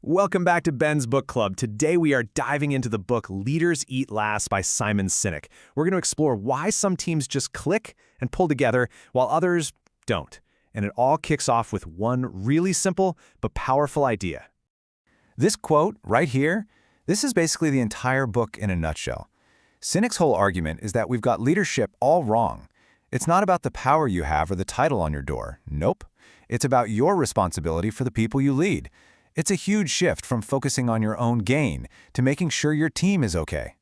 Welcome back to Ben's Book Club. Today we are diving into the book Leaders Eat Last by Simon Sinek. We're going to explore why some teams just click and pull together while others don't. And it all kicks off with one really simple but powerful idea. This quote right here, this is basically the entire book in a nutshell. Sinek's whole argument is that we've got leadership all wrong. It's not about the power you have or the title on your door. Nope. It's about your responsibility for the people you lead. It's a huge shift from focusing on your own gain to making sure your team is okay.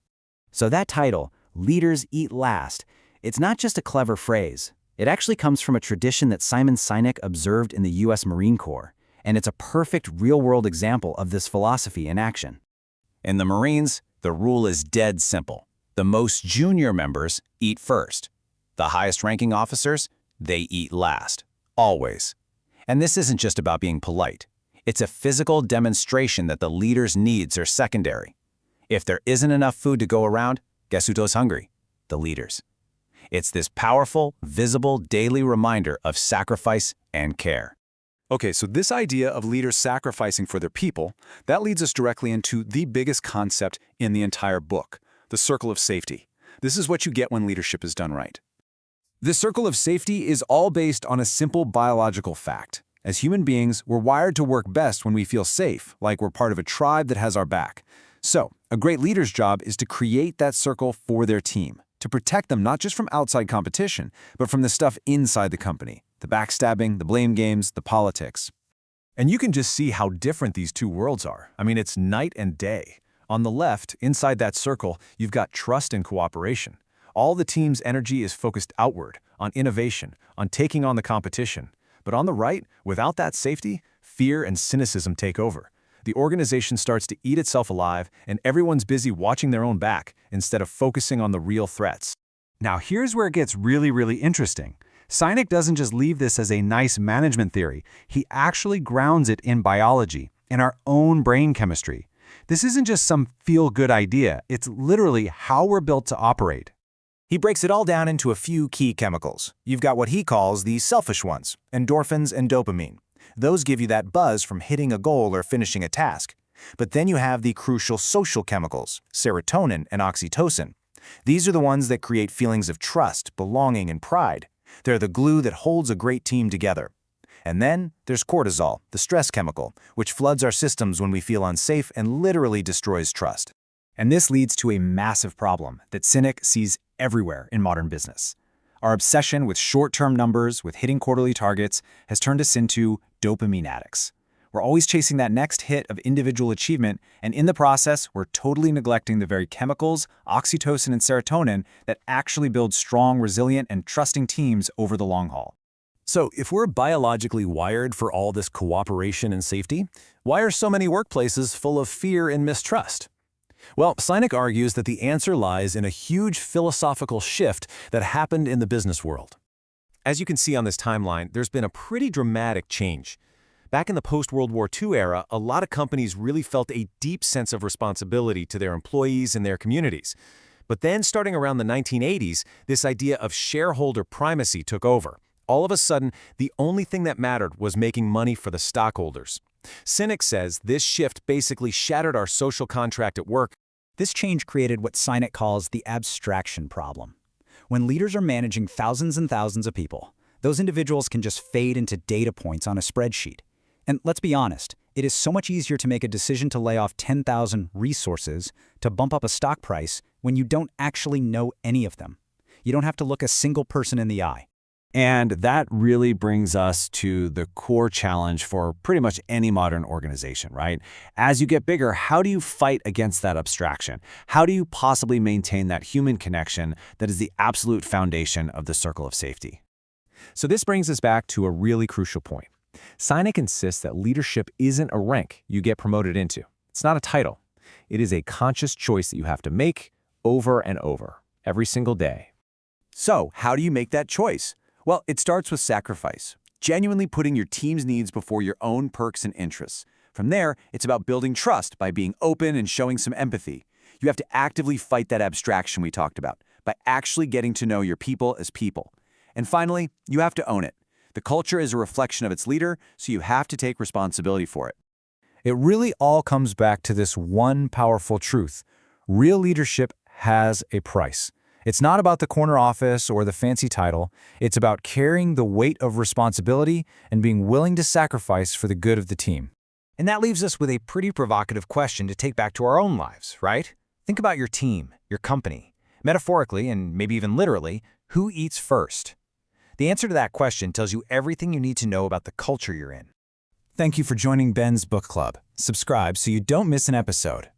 So that title, Leaders Eat Last, it's not just a clever phrase. It actually comes from a tradition that Simon Sinek observed in the U.S. Marine Corps, and it's a perfect real-world example of this philosophy in action. In the Marines, the rule is dead simple. The most junior members eat first. The highest-ranking officers, they eat last. Always. And this isn't just about being polite. It's a physical demonstration that the leader's needs are secondary. If there isn't enough food to go around, guess who goes hungry? The leaders. It's this powerful, visible daily reminder of sacrifice and care. Okay, so this idea of leaders sacrificing for their people, that leads us directly into the biggest concept in the entire book, the circle of safety. This is what you get when leadership is done right. The circle of safety is all based on a simple biological fact. As human beings, we're wired to work best when we feel safe, like we're part of a tribe that has our back. So, a great leader's job is to create that circle for their team, to protect them not just from outside competition, but from the stuff inside the company, the backstabbing, the blame games, the politics. And you can just see how different these two worlds are. I mean, it's night and day. On the left, inside that circle, you've got trust and cooperation. All the team's energy is focused outward, on innovation, on taking on the competition. But on the right, without that safety, fear and cynicism take over. The organization starts to eat itself alive, and everyone's busy watching their own back instead of focusing on the real threats. Now here's where it gets really interesting. Sinek doesn't just leave this as a nice management theory. He actually grounds it in biology, in our own brain chemistry. This isn't just some feel-good idea. It's literally how we're built to operate. He breaks it all down into a few key chemicals. You've got what he calls the selfish ones, endorphins and dopamine. Those give you that buzz from hitting a goal or finishing a task. But then you have the crucial social chemicals, serotonin and oxytocin. These are the ones that create feelings of trust, belonging, and pride. They're the glue that holds a great team together. And then there's cortisol, the stress chemical, which floods our systems when we feel unsafe and literally destroys trust. And this leads to a massive problem that Sinek sees everywhere in modern business. Our obsession with short-term numbers, with hitting quarterly targets, has turned us into dopamine addicts. We're always chasing that next hit of individual achievement, and in the process, we're totally neglecting the very chemicals, oxytocin and serotonin, that actually build strong, resilient, and trusting teams over the long haul. So, if we're biologically wired for all this cooperation and safety, why are so many workplaces full of fear and mistrust? Well, Sinek argues that the answer lies in a huge philosophical shift that happened in the business world. As you can see on this timeline, there's been a pretty dramatic change. Back in the post-World War II era, a lot of companies really felt a deep sense of responsibility to their employees and their communities. But then, starting around the 1980s, this idea of shareholder primacy took over. All of a sudden, the only thing that mattered was making money for the stockholders. Sinek says this shift basically shattered our social contract at work. This change created what Sinek calls the abstraction problem. When leaders are managing thousands and thousands of people, those individuals can just fade into data points on a spreadsheet. And let's be honest, it is so much easier to make a decision to lay off 10,000 resources to bump up a stock price when you don't actually know any of them. You don't have to look a single person in the eye. And that really brings us to the core challenge for pretty much any modern organization, right? As you get bigger, how do you fight against that abstraction? How do you possibly maintain that human connection that is the absolute foundation of the circle of safety? So this brings us back to a really crucial point. Sinek insists that leadership isn't a rank you get promoted into. It's not a title. It is a conscious choice that you have to make over and over, every single day. So, how do you make that choice? Well, it starts with sacrifice, genuinely putting your team's needs before your own perks and interests. From there, it's about building trust by being open and showing some empathy. You have to actively fight that abstraction we talked about by actually getting to know your people as people. And finally, you have to own it. The culture is a reflection of its leader, so you have to take responsibility for it. It really all comes back to this one powerful truth. Real leadership has a price. It's not about the corner office or the fancy title. It's about carrying the weight of responsibility and being willing to sacrifice for the good of the team. And that leaves us with a pretty provocative question to take back to our own lives, right? Think about your team, your company. Metaphorically, and maybe even literally, who eats first? The answer to that question tells you everything you need to know about the culture you're in. Thank you for joining Ben's Book Club. Subscribe so you don't miss an episode.